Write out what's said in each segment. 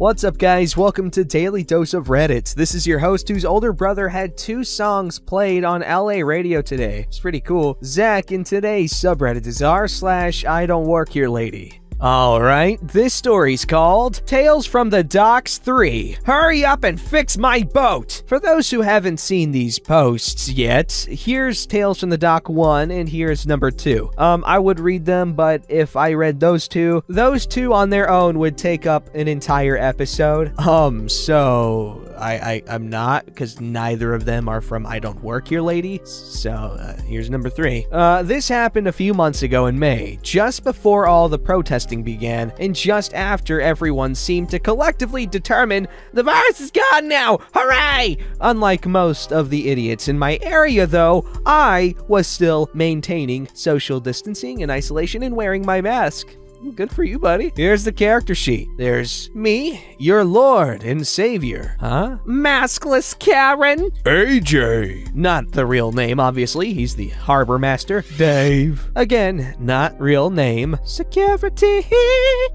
What's up, guys? Welcome to Daily Dose of Reddit. This is your host whose older brother had 2 songs played on LA radio today. It's pretty cool. Zach, and today's subreddit is r/IDontWorkHereLady. Alright, this story's called Tales from the Docks 3. Hurry up and fix my boat! For those who haven't seen these posts yet, here's Tales from the Dock 1 and here's number 2. I would read them, but if I read those two on their own would take up an entire episode. So I'm not, because neither of them are from IDontWorkHereLady. So here's number 3. This happened a few months ago in May, just before all the protesting began, and just after everyone seemed to collectively determine the virus is gone now, hooray! Unlike most of the idiots in my area, though, I was still maintaining social distancing and isolation and wearing my mask. Good for you, buddy. Here's the character sheet. There's me, your lord and savior. Huh? Maskless Karen. AJ. Not the real name, obviously. He's the harbor master. Dave. Again, not real name. Security.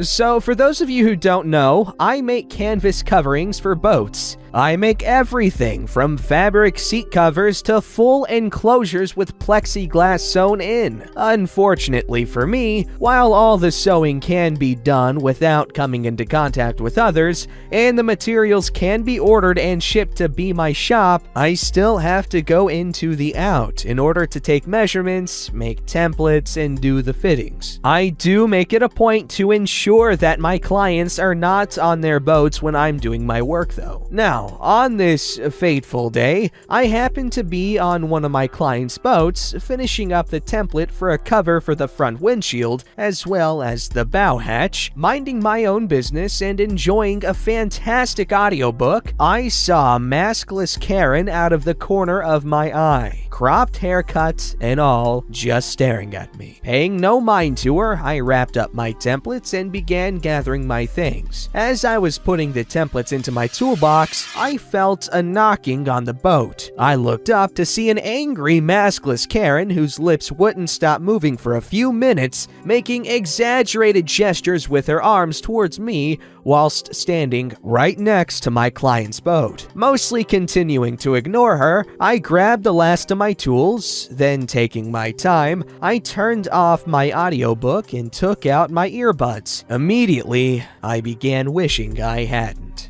So, for those of you who don't know, I make canvas coverings for boats. I make everything from fabric seat covers to full enclosures with plexiglass sewn in. Unfortunately for me, while all the sewing can be done without coming into contact with others, and the materials can be ordered and shipped to Be My Shop, I still have to go into the out in order to take measurements, make templates, and do the fittings. I do make it a point to ensure that my clients are not on their boats when I'm doing my work, though. Now, on this fateful day, I happened to be on one of my clients' boats, finishing up the template for a cover for the front windshield, as well as the bow hatch. Minding my own business and enjoying a fantastic audiobook, I saw Maskless Karen out of the corner of my eye, cropped haircut and all, just staring at me. Paying no mind to her, I wrapped up my templates and began gathering my things. As I was putting the templates into my toolbox, I felt a knocking on the boat. I looked up to see an angry maskless Karen whose lips wouldn't stop moving for a few minutes, making exaggerated gestures with her arms towards me whilst standing right next to my client's boat. Mostly continuing to ignore her, I grabbed the last of my tools, then taking my time, I turned off my audiobook and took out my earbuds. Immediately, I began wishing I hadn't.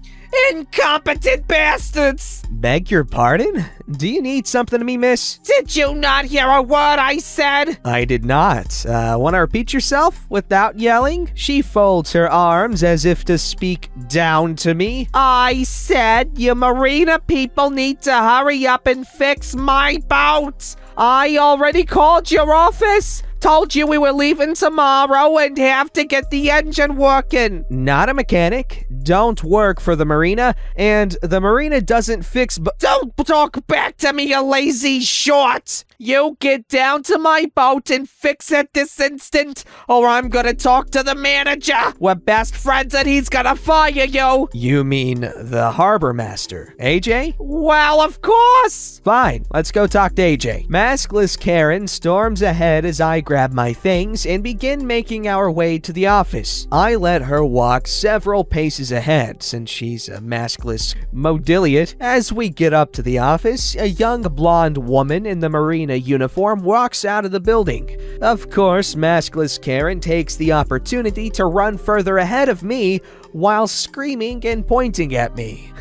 Incompetent bastards! Beg your pardon? Do you need something to me, miss? Did you not hear a word I said? I did not. Want to repeat yourself without yelling? She folds her arms as if to speak down to me. I said you marina people need to hurry up and fix my boat. I already called your office. Told you we were leaving tomorrow and have to get the engine working. Not a mechanic, don't work for the marina, and the marina doesn't fix Don't talk back to me, you lazy short! You get down to my boat and fix it this instant, or I'm gonna talk to the manager. We're best friends and he's gonna fire you. You mean the harbor master, AJ? Well, of course! Fine, let's go talk to AJ. Maskless Karen storms ahead as I grab my things and begin making our way to the office. I let her walk several paces ahead since she's a maskless modiliate. As we get up to the office, a young blonde woman in the marina uniform walks out of the building. Of course, maskless Karen takes the opportunity to run further ahead of me while screaming and pointing at me.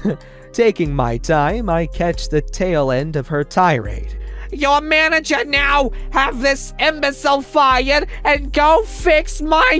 Taking my time, I catch the tail end of her tirade. Your manager now! Have this imbecile fired and go fix my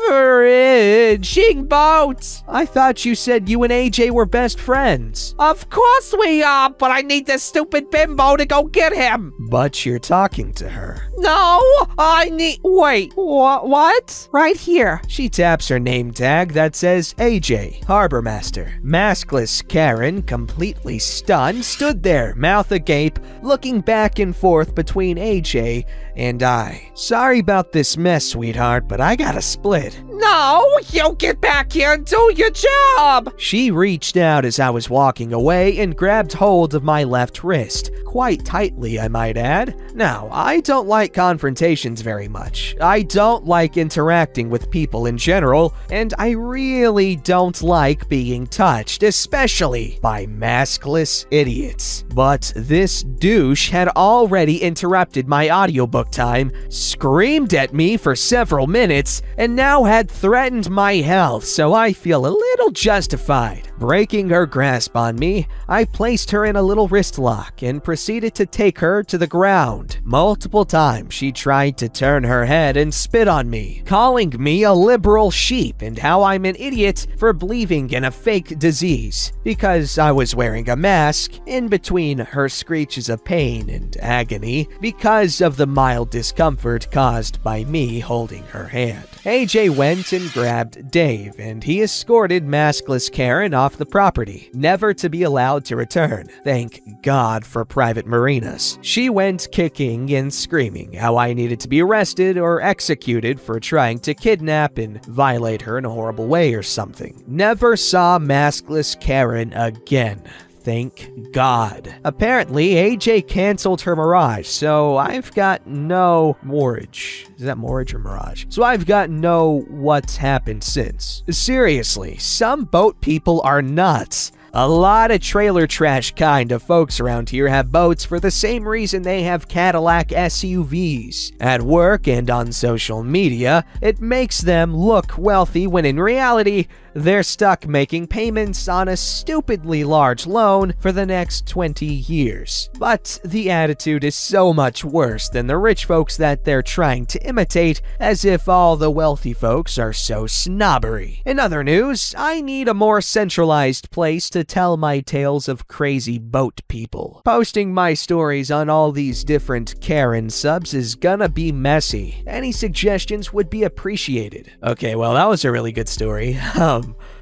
frigging boat! I thought you said you and AJ were best friends. Of course we are, but I need this stupid bimbo to go get him. But you're talking to her. No, I need... Wait, what? Right here. She taps her name tag that says AJ, Harbor Master. Maskless Karen, completely stunned, stood there, mouth agape, looking back and forth between AJ and I. Sorry about this mess, sweetheart, but I gotta split. No, you get back here and do your job! She reached out as I was walking away and grabbed hold of my left wrist. Quite tightly, I might add. Now, I don't like confrontations very much. I don't like interacting with people in general, and I really don't like being touched, especially by maskless idiots. But this douche had already interrupted my audiobook time, screamed at me for several minutes, and now had threatened my health, so I feel a little justified. Breaking her grasp on me, I placed her in a little wrist lock and proceeded to take her to the ground. Multiple times she tried to turn her head and spit on me, calling me a liberal sheep and how I'm an idiot for believing in a fake disease because I was wearing a mask in between her screeches of pain and agony because of the mild discomfort caused by me holding her hand. AJ went and grabbed Dave, and he escorted maskless Karen off the property, never to be allowed to return. Thank God for private marinas. She went kicking and screaming how I needed to be arrested or executed for trying to kidnap and violate her in a horrible way or something. Never saw maskless Karen again. Thank God. Apparently, AJ canceled her Mirage, so I've got no Mortgage. Is that Mortgage or Mirage? So I've got no what's happened since. Seriously, some boat people are nuts. A lot of trailer trash kind of folks around here have boats for the same reason they have Cadillac SUVs. At work and on social media, it makes them look wealthy when in reality, they're stuck making payments on a stupidly large loan for the next 20 years. But the attitude is so much worse than the rich folks that they're trying to imitate, as if all the wealthy folks are so snobbery. In other news, I need a more centralized place to tell my tales of crazy boat people. Posting my stories on all these different Karen subs is gonna be messy. Any suggestions would be appreciated. Okay, well, that was a really good story.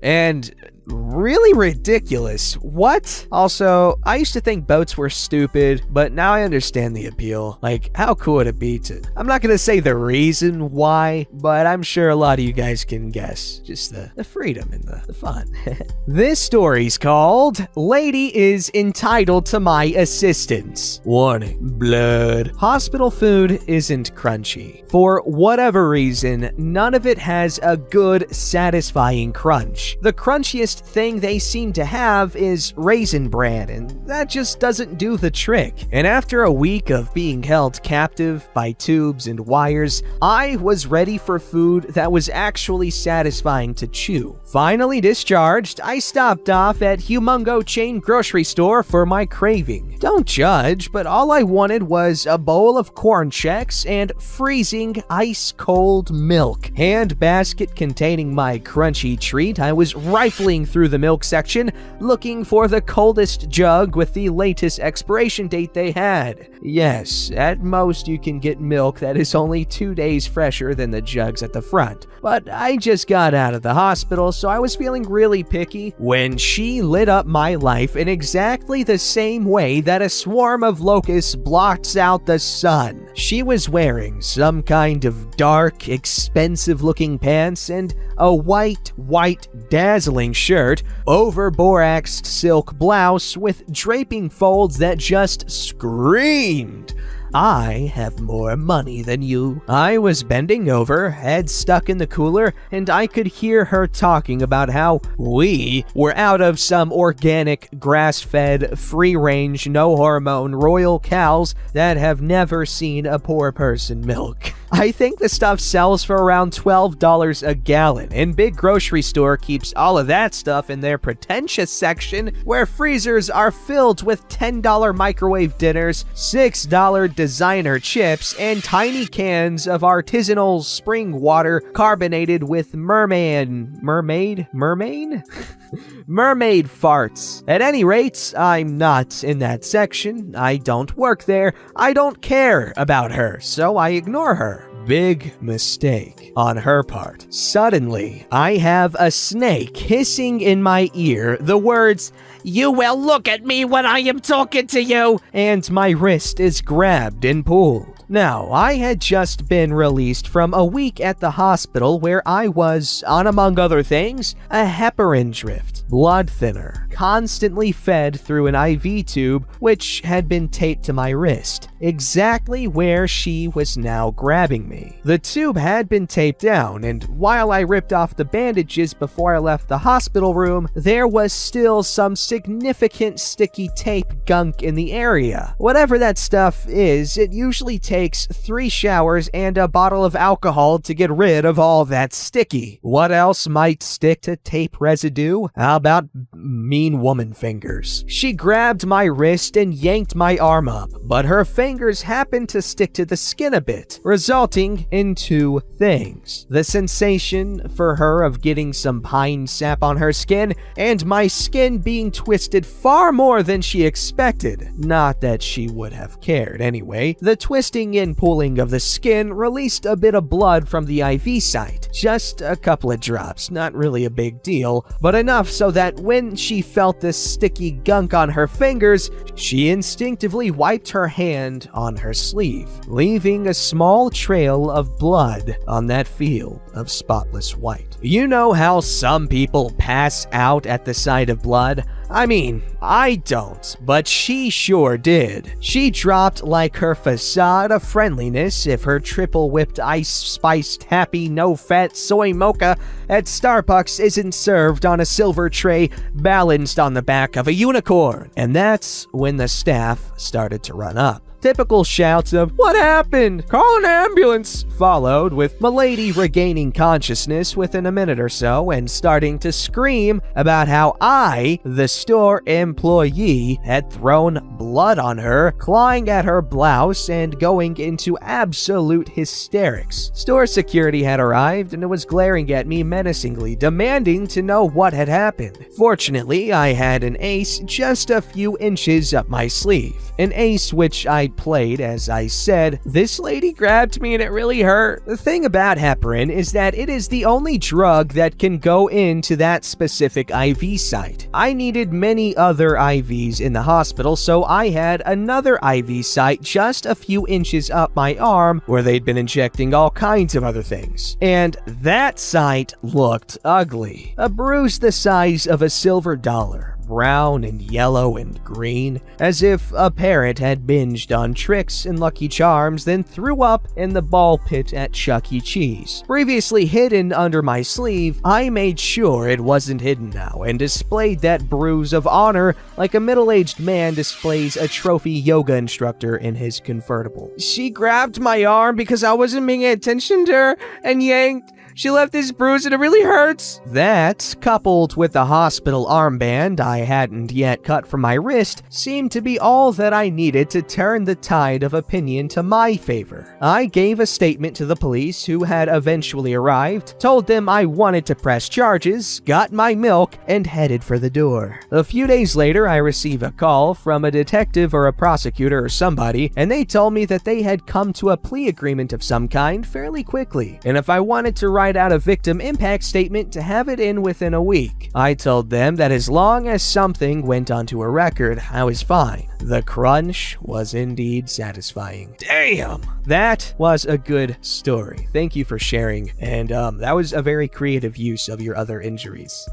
And really ridiculous. What? Also, I used to think boats were stupid, but now I understand the appeal. Like, how cool would it be to... I'm not gonna say the reason why, but I'm sure a lot of you guys can guess. Just the freedom and the fun. This story's called Lady is Entitled to My Assistance. Warning, blood. Hospital food isn't crunchy. For whatever reason, none of it has a good, satisfying crunch. The crunchiest thing they seem to have is Raisin Bran, and that just doesn't do the trick. And after a week of being held captive by tubes and wires, I was ready for food that was actually satisfying to chew. Finally discharged, I stopped off at Humongo Chain Grocery Store for my craving. Don't judge, but all I wanted was a bowl of corn checks and freezing ice-cold milk. Hand basket containing my crunchy treat, I was rifling through the milk section, looking for the coldest jug with the latest expiration date they had. Yes, at most you can get milk that is only 2 days fresher than the jugs at the front. But I just got out of the hospital, so I was feeling really picky when she lit up my life in exactly the same way that a swarm of locusts blots out the sun. She was wearing some kind of dark, expensive-looking pants and a white, dazzling shirt over boraxed silk blouse with draping folds that just screamed, "I have more money than you." I was bending over, head stuck in the cooler, and I could hear her talking about how we were out of some organic, grass-fed, free-range, no-hormone royal cows that have never seen a poor person milk. I think the stuff sells for around $12 a gallon, and Big Grocery Store keeps all of that stuff in their pretentious section where freezers are filled with $10 microwave dinners, $6 designer chips, and tiny cans of artisanal spring water carbonated with mermaid farts. At any rate, I'm not in that section. I don't work there. I don't care about her, so I ignore her. Big mistake on her part. Suddenly, I have a snake hissing in my ear the words, "You will look at me when I am talking to you," and my wrist is grabbed and pulled. Now, I had just been released from a week at the hospital where I was, on among other things, a heparin drift, blood thinner, constantly fed through an IV tube which had been taped to my wrist, exactly where she was now grabbing me. The tube had been taped down, and while I ripped off the bandages before I left the hospital room, there was still some significant sticky tape gunk in the area. Whatever that stuff is, it usually takes 3 showers and a bottle of alcohol to get rid of all that sticky. What else might stick to tape residue? How about mean woman fingers? She grabbed my wrist and yanked my arm up, but her fingers happened to stick to the skin a bit, resulting in 2 things. The sensation for her of getting some pine sap on her skin, and my skin being twisted far more than she expected. Not that she would have cared anyway. The twisting and pulling of the skin released a bit of blood from the IV site. Just a couple of drops, not really a big deal, but enough so that when she felt this sticky gunk on her fingers, she instinctively wiped her hand on her sleeve, leaving a small trail of blood on that field of spotless white. You know how some people pass out at the sight of blood? I mean, I don't, but she sure did. She dropped like her facade of friendliness if her triple whipped ice-spiced happy no-fat soy mocha at Starbucks isn't served on a silver tray balanced on the back of a unicorn. And that's when the staff started to run up. Typical shouts of, "What happened? Call an ambulance!" followed, with Milady regaining consciousness within a minute or so and starting to scream about how I, the store employee, had thrown blood on her, clawing at her blouse and going into absolute hysterics. Store security had arrived and it was glaring at me menacingly, demanding to know what had happened. Fortunately, I had an ace just a few inches up my sleeve. An ace which I played as I said, "This lady grabbed me and it really hurt." The thing about heparin is that it is the only drug that can go into that specific IV site. I needed many other IVs in the hospital, so I had another IV site just a few inches up my arm where they'd been injecting all kinds of other things. And that site looked ugly. A bruise the size of a silver dollar, brown and yellow and green, as if a parent had binged on tricks and Lucky Charms, then threw up in the ball pit at Chuck E. Cheese. Previously hidden under my sleeve, I made sure it wasn't hidden now and displayed that bruise of honor like a middle-aged man displays a trophy yoga instructor in his convertible. She grabbed my arm because I wasn't paying attention to her and yanked. She left this bruise and it really hurts. That, coupled with the hospital armband I hadn't yet cut from my wrist, seemed to be all that I needed to turn the tide of opinion to my favor. I gave a statement to the police who had eventually arrived, told them I wanted to press charges, got my milk, and headed for the door. A few days later, I received a call from a detective or a prosecutor or somebody, and they told me that they had come to a plea agreement of some kind fairly quickly, and if I wanted to write out a victim impact statement to have it in within a week. I told them that as long as something went onto a record, I was fine. The crunch was indeed satisfying. Damn! That was a good story. Thank you for sharing, and that was a very creative use of your other injuries.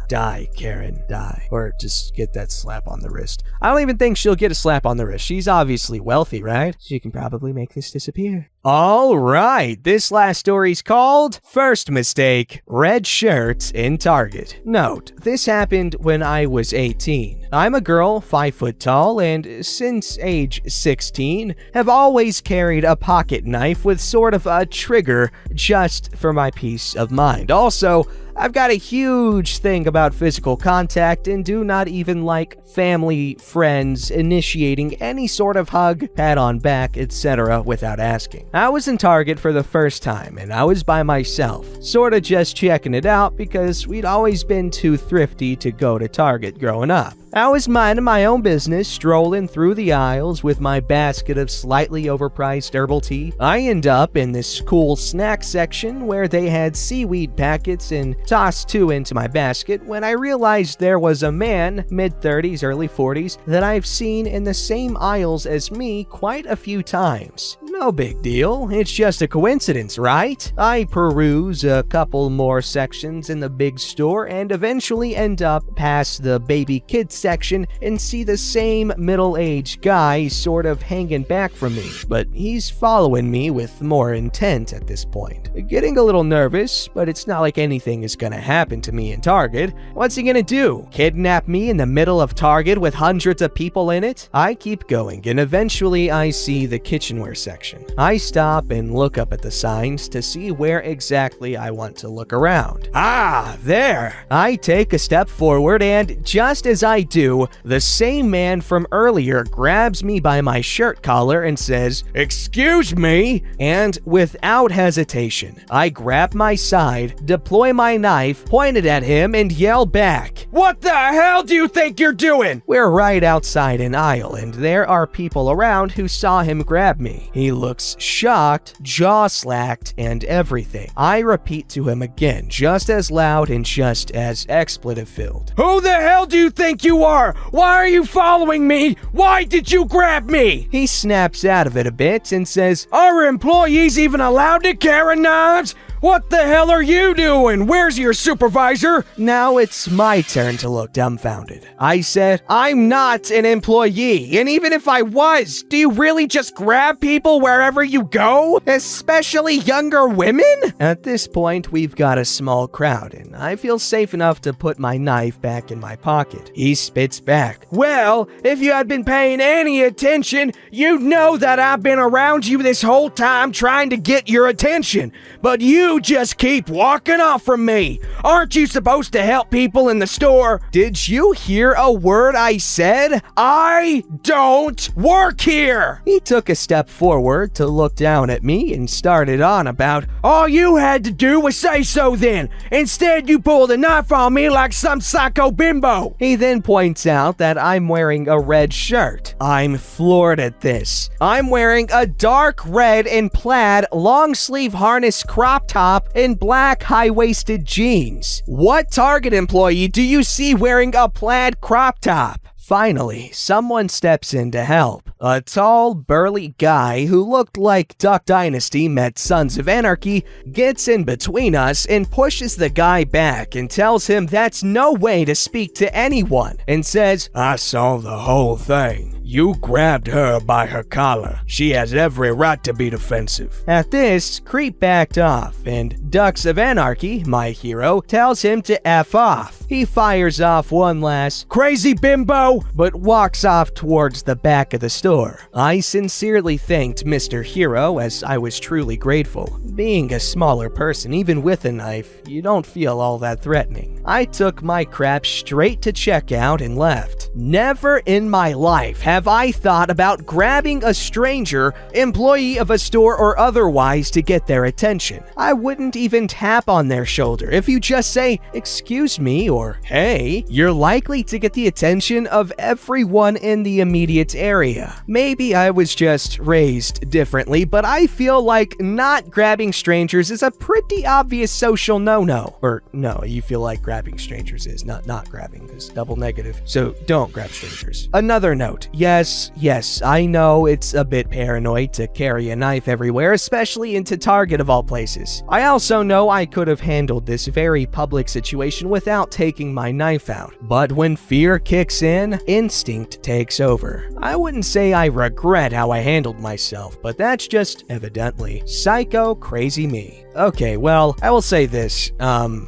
Die, Karen, die. Or just get that slap on the wrist. I don't even think she'll get a slap on the wrist. She's obviously wealthy, right? She can probably make this disappear. All right, this last story's called First Mistake, Red Shirts in Target. Note, this happened when I was 18. I'm a girl, 5 foot tall, and since age 16, have always carried a pocket knife with sort of a trigger just for my peace of mind. Also, I've got a huge thing about physical contact and do not even like family, friends initiating any sort of hug, pat on back, etc. without asking. I was in Target for the first time and I was by myself, sorta just checking it out because we'd always been too thrifty to go to Target growing up. I was minding my own business, strolling through the aisles with my basket of slightly overpriced herbal tea. I end up in this cool snack section where they had seaweed packets and tossed 2 into my basket when I realized there was a man, mid-30s, early 40s, that I've seen in the same aisles as me quite a few times. No big deal, it's just a coincidence, right? I peruse a couple more sections in the big store and eventually end up past the baby kids section and see the same middle-aged guy sort of hanging back from me, but he's following me with more intent at this point. Getting a little nervous, but it's not like anything is gonna happen to me in Target. What's he gonna do? Kidnap me in the middle of Target with hundreds of people in it? I keep going, and eventually I see the kitchenware section. I stop and look up at the signs to see where exactly I want to look around. Ah, there! I take a step forward, and just as I do, the same man from earlier grabs me by my shirt collar and says, "Excuse me?" And without hesitation, I grab my side, deploy my knife, point it at him, and yell back, "What the hell do you think you're doing?" We're right outside an aisle, and there are people around who saw him grab me. He looks shocked, jaw slacked, and everything. I repeat to him again, just as loud and just as expletive-filled. "Who the hell do you think you are? Why are you following me? Why did you grab me?" He snaps out of it a bit and says, "Are employees even allowed to carry knives? What the hell are you doing? Where's your supervisor?" Now it's my turn to look dumbfounded. I said, "I'm not an employee, and even if I was, do you really just grab people wherever you go? Especially younger women?" At this point, we've got a small crowd, and I feel safe enough to put my knife back in my pocket. He spits back, "Well, if you had been paying any attention, you'd know that I've been around you this whole time trying to get your attention, but you just keep walking off from me. Aren't you supposed to help people in the store?" Did you hear a word I said? I don't work here! He took a step forward to look down at me and started on about, "All you had to do was say so then. Instead, you pulled a knife on me like some psycho bimbo." He then points out that I'm wearing a red shirt. I'm floored at this. I'm wearing a dark red and plaid long-sleeve harness crop top and black high-waisted jeans. What Target employee do you see wearing a plaid crop top? Finally, someone steps in to help. A tall, burly guy who looked like Duck Dynasty met Sons of Anarchy gets in between us and pushes the guy back and tells him that's no way to speak to anyone and says, "I saw the whole thing. You grabbed her by her collar. She has every right to be defensive." At this, Creep backed off, and Ducks of Anarchy, my hero, tells him to F off. He fires off one last, "Crazy bimbo," but walks off towards the back of the store. I sincerely thanked Mr. Hero, as I was truly grateful. Being a smaller person, even with a knife, you don't feel all that threatening. I took my crap straight to checkout and left. Never in my life have I thought about grabbing a stranger, employee of a store or otherwise, to get their attention. I wouldn't even tap on their shoulder. If you just say, "Excuse me," or "Hey," you're likely to get the attention of everyone in the immediate area. Maybe I was just raised differently, but I feel like not grabbing strangers is a pretty obvious social no-no. Or no, you feel like grabbing strangers is not grabbing, is double negative. So don't grab strangers. Another note. Yes, I know it's a bit paranoid to carry a knife everywhere, especially into Target of all places. I also know I could have handled this very public situation without taking my knife out. But when fear kicks in, instinct takes over. I wouldn't say I regret how I handled myself, but that's just evidently psycho crazy me. Okay, well, I will say this.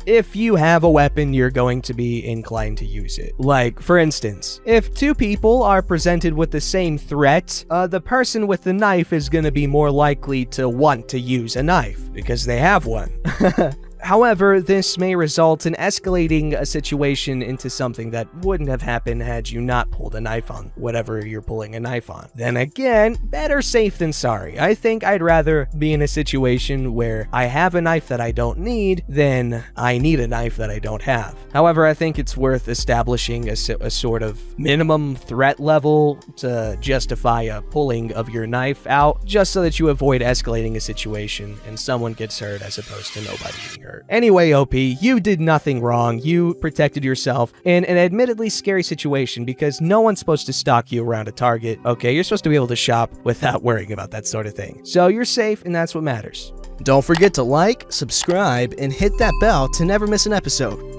If you have a weapon, you're going to be inclined to use it. Like, for instance, if two people are presented with the same threat, the person with the knife is going to be more likely to want to use a knife because they have one. However, this may result in escalating a situation into something that wouldn't have happened had you not pulled a knife on whatever you're pulling a knife on. Then again, better safe than sorry. I think I'd rather be in a situation where I have a knife that I don't need than I need a knife that I don't have. However, I think it's worth establishing a sort of minimum threat level to justify a pulling of your knife out, just so that you avoid escalating a situation and someone gets hurt as opposed to nobody getting hurt. Anyway, OP, you did nothing wrong. You protected yourself in an admittedly scary situation because no one's supposed to stalk you around a Target. Okay, you're supposed to be able to shop without worrying about that sort of thing. So you're safe, and that's what matters. Don't forget to like, subscribe, and hit that bell to never miss an episode.